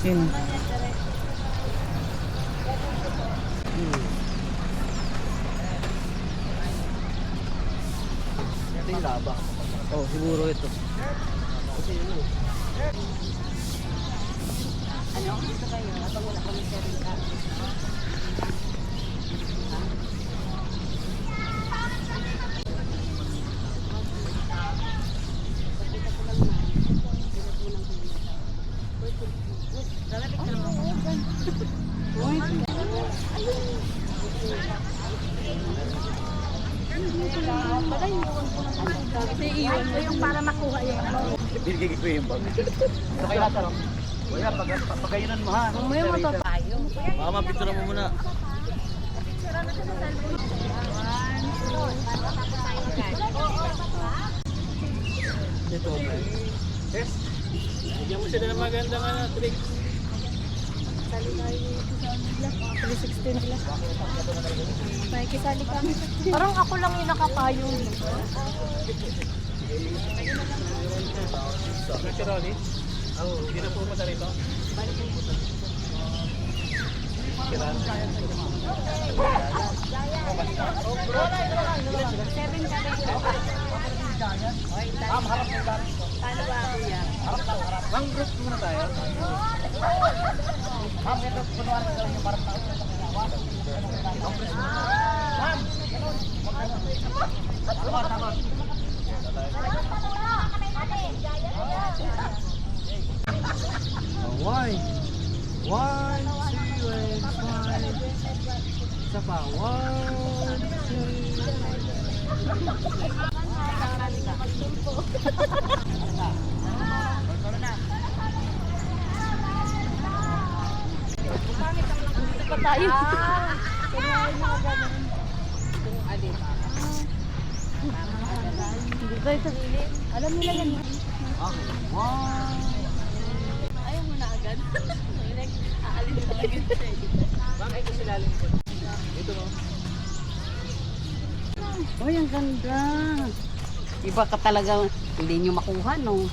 Yun. Ito yung laba. Oh, siguro ito. Kasi yun o. Ano? Gusto kayo? Habang wala kami sa rinta. Kasi iwan mo yung para makuha yung ano. Binigay ko yung bag. Ito kayo natin o. Kuya, pagayunan mo ha. May matapayo. Baka mapicture mo muna. Ito. Yes. Bigyan mo sila ng magandang trick. 316 nila. May kisali kami. Parang ako lang yung nakapayong dito. Si Ronnie? Oo, hindi na pumunta rito. Paano ba ako yan? Ma'am, group muna tayo. Ma'am, ito punuan ko lang yung parang tao. Why? 1, 2, and 5. Isa pa. 'Di pa tayo. Hindi tayo sa gilid. Alam nila yan. Okay. 1. Ayaw mo na agad. Aalin na lang yun sa Ma'am, ito si lalim ko. Ito no? Uy, ang ganda. Iba ka talaga, hindi nyo makuha, no?